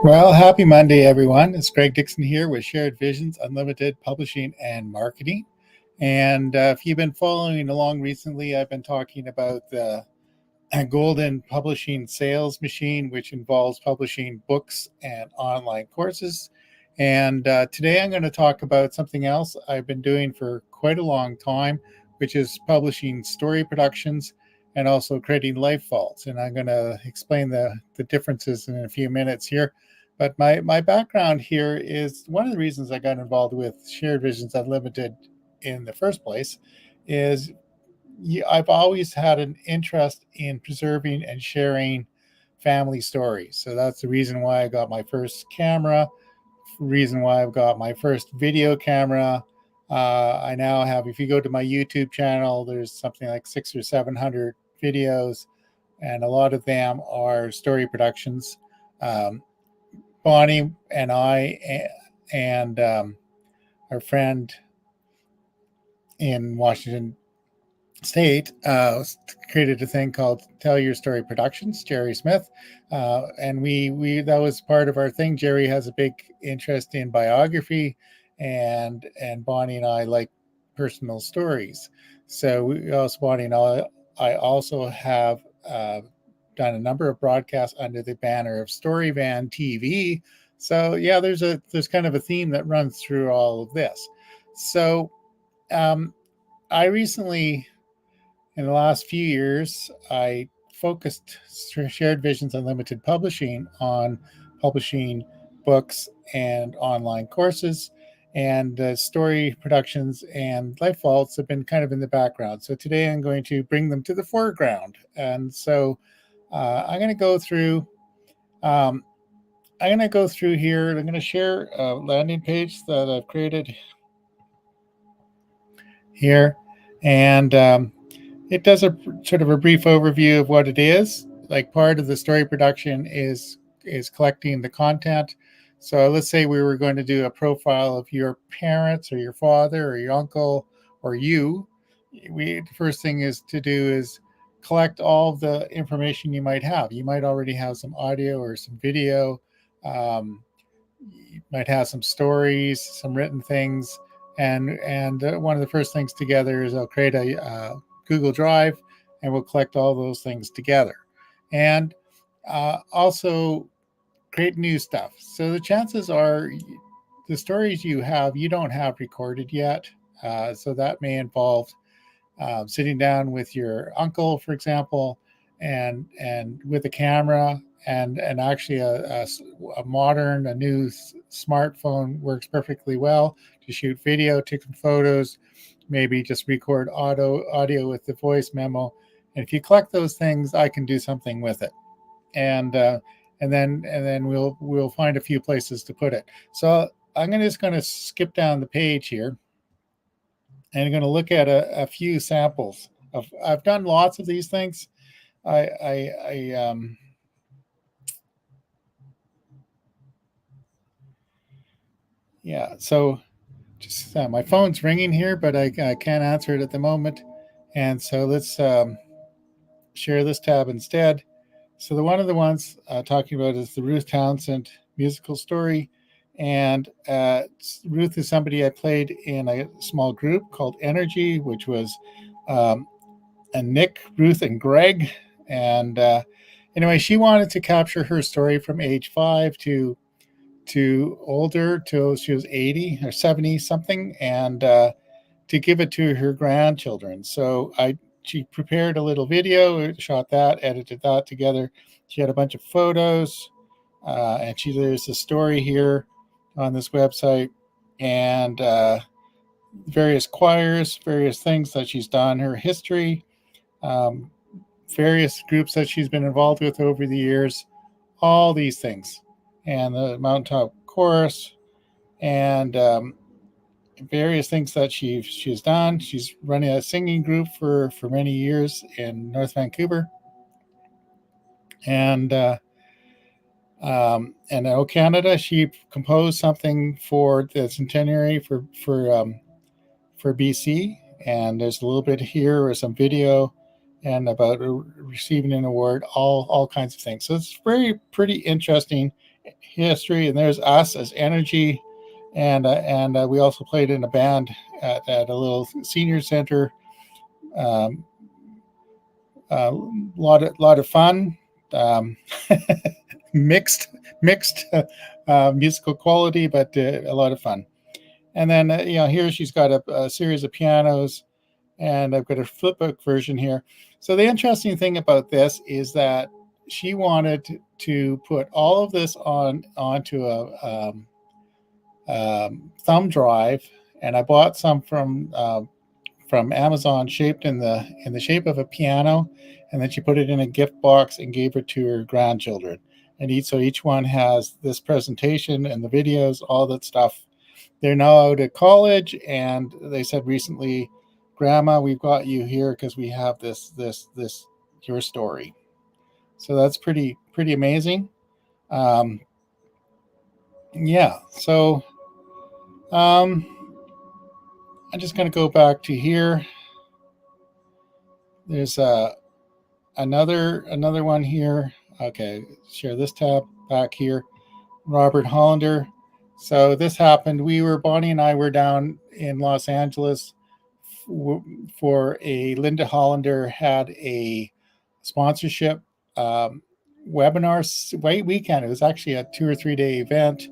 Well, happy Monday, everyone. It's Greg Dixon here with Shared Visions, Unlimited Publishing and Marketing. And if you've been following along recently, I've been talking about the golden publishing sales machine, which involves publishing books and online courses. And today I'm going to talk about something else I've been doing for quite a long time, which is publishing story productions and also creating life vaults. And I'm going to explain the differences in a few minutes here. But my background here is one of the reasons I got involved with Shared Visions Unlimited in the first place is I've always had an interest in preserving and sharing family stories. So that's the reason why I got my first camera, reason why I've got my first video camera. I now have, if you go to my YouTube channel, there's something like 600 or 700 videos, and a lot of them are story productions. Um, Bonnie and I and our friend in Washington State created a thing called Tell Your Story Productions, Jerry Smith, and we that was part of our thing. Jerry has a big interest in biography, and Bonnie and I like personal stories. So we also Bonnie and I also have done a number of broadcasts under the banner of Storyvan TV. So yeah, there's kind of a theme that runs through all of this. So I recently, in the last few years, I focused Shared Visions Unlimited Publishing on publishing books and online courses, and story productions and life vaults have been kind of in the background. So today I'm going to bring them to the foreground. And so I'm going to go through. I'm going to go through here. I'm going to share a landing page that I've created here, and it does a sort of a brief overview of what it is. Like, part of the story production is collecting the content. So let's say we were going to do a profile of your parents or your father or your uncle or you. The first thing is to do is collect all the information you might have. You might already have some audio or some video. You might have some stories, some written things, and one of the first things together is I'll create a Google Drive, and we'll collect all those things together, and also create new stuff. So the chances are the stories you don't have recorded yet, so that may involve sitting down with your uncle, for example, and with a camera, and actually a new smartphone works perfectly well to shoot video, take some photos, maybe just record audio with the voice memo. And if you collect those things, I can do something with it, and then we'll find a few places to put it. So I'm just going to skip down the page here, and I'm going to look at a few samples of. I've done lots of these things. Yeah. So just my phone's ringing here, but I can't answer it at the moment, and so let's share this tab instead. So one of the ones talking about is the Ruth Townsend musical story. And Ruth is somebody I played in a small group called Energy, which was and Nick, Ruth, and Greg. And anyway, she wanted to capture her story from age 5 to older, till she was 80 or 70 something, and to give it to her grandchildren. So she prepared a little video, shot that, edited that together. She had a bunch of photos, and there's a story here on this website, and various choirs, various things that she's done, her history, um, various groups that she's been involved with over the years, all these things, and the Mountaintop Chorus, and various things that she's done. She's running a singing group for many years in North Vancouver, and Canada. She composed something for the centenary for BC, and there's a little bit here or some video and about receiving an award, all kinds of things. So it's pretty interesting history, and there's us as energy, and we also played in a band at a little senior center. Um, lot of fun. Um, mixed musical quality, but a lot of fun. And then here she's got a series of pianos, and I've got a flipbook version here. So the interesting thing about this is that she wanted to put all of this onto a thumb drive, and I bought some from Amazon, shaped in the shape of a piano, and then she put it in a gift box and gave it to her grandchildren. And each one has this presentation and the videos, all that stuff. They're now out at college, and they said recently, "Grandma, we've got you here because we have this your story." So that's pretty amazing. Um, yeah. So um, I'm just going to go back to here. There's another one here. Okay, share this tab back here. Robert Hollander. So this happened. Bonnie and I were down in Los Angeles for a Linda Hollander had a sponsorship um, webinar weekend. It was actually a 2 or 3 day event.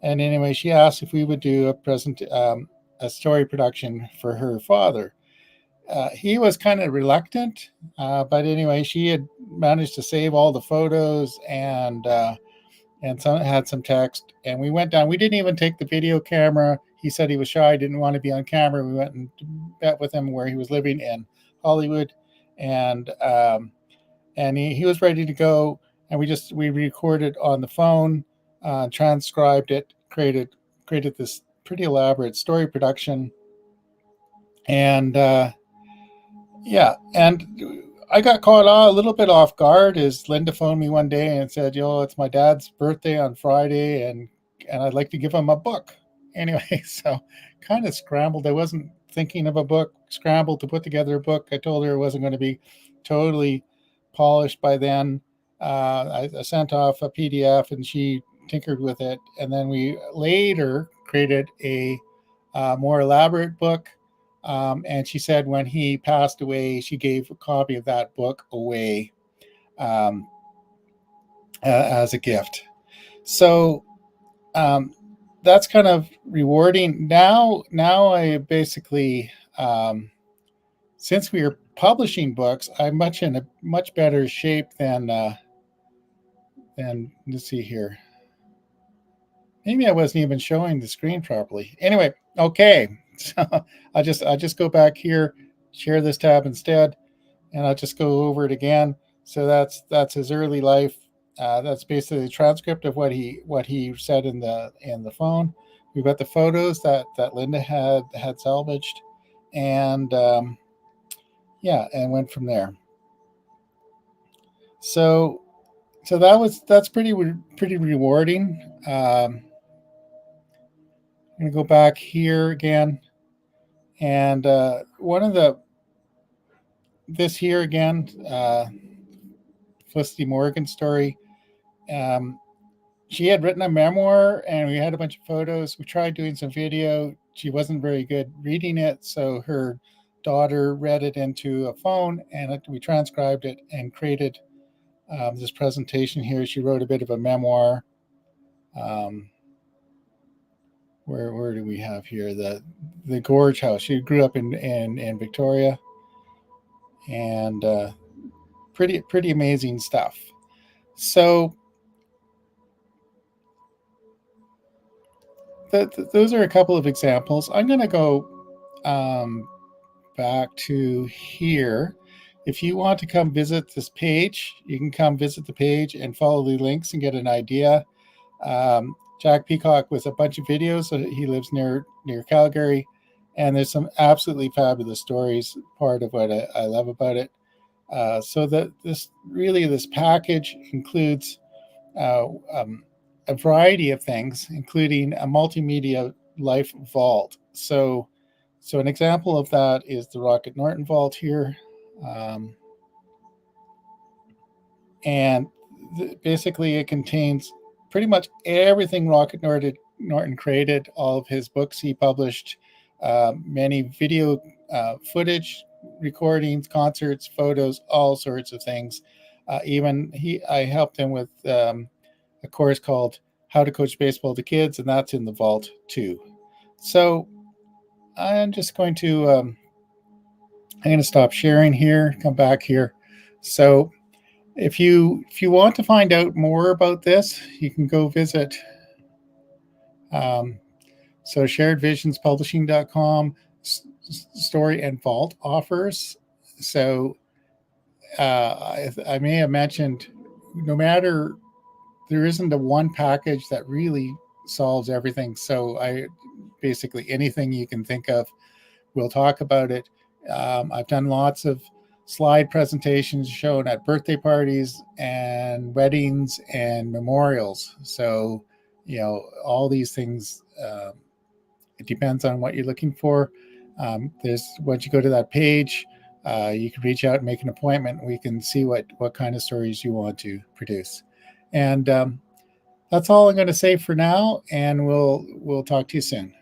And anyway, she asked if we would do a story production for her father. He was kind of reluctant, but anyway, she had managed to save all the photos and had some text. And we went down. We didn't even take the video camera. He said he was shy, didn't want to be on camera. We went and met with him where he was living in Hollywood, and he was ready to go. And we recorded on the phone, transcribed it, created this pretty elaborate story production, and yeah, and I got caught a little bit off guard as Linda phoned me one day and said, "Yo, it's my dad's birthday on Friday, and I'd like to give him a book." Anyway, so kind of scrambled. I wasn't thinking of a book. Scrambled to put together a book. I told her it wasn't going to be totally polished by then. I sent off a PDF, and she tinkered with it, and then we later created a more elaborate book. And she said when he passed away, she gave a copy of that book away um, as a gift. So um, that's kind of rewarding. Now I basically, since we are publishing books, I'm in a much better shape than let's see here. Maybe I wasn't even showing the screen properly. Anyway, okay. So I'll just go back here, share this tab instead, and I'll just go over it again. So that's his early life. That's basically a transcript of what he said in the phone. We've got the photos that Linda had salvaged, and yeah, and went from there. So that's pretty rewarding. I'm going to go back here again, and this here again, Felicity Morgan story. Um, she had written a memoir, and we had a bunch of photos. We tried doing some video. She wasn't very good reading it, so her daughter read it into a phone, and we transcribed it and created this presentation here. She wrote a bit of a memoir. Where do we have here the Gorge House? She grew up in Victoria, and pretty amazing stuff. So those are a couple of examples. I'm going to go back to here. If you want to come visit this page, you can come visit the page and follow the links and get an idea. Jack Peacock with a bunch of videos. So he lives near Calgary, and there's some absolutely fabulous stories. Part of what I love about it. So that this package includes a variety of things, including a multimedia life vault. So an example of that is the Rocket Norton vault here, and basically it contains pretty much everything Rocket Norton created. All of his books he published, many video footage, recordings, concerts, photos, all sorts of things. I helped him with a course called How to Coach Baseball to Kids, and that's in the vault too. So I'm just going to I'm going to stop sharing here, come back here. So if you want to find out more about this, you can go visit sharedvisionspublishing.com story and vault offers. So I may have mentioned, no matter, there isn't a one package that really solves everything. So basically anything you can think of, we'll talk about it. I've done lots of slide presentations shown at birthday parties and weddings and memorials. So, all these things, it depends on what you're looking for. Once you go to that page, you can reach out and make an appointment. We can see what kind of stories you want to produce. And that's all I'm going to say for now. And we'll talk to you soon.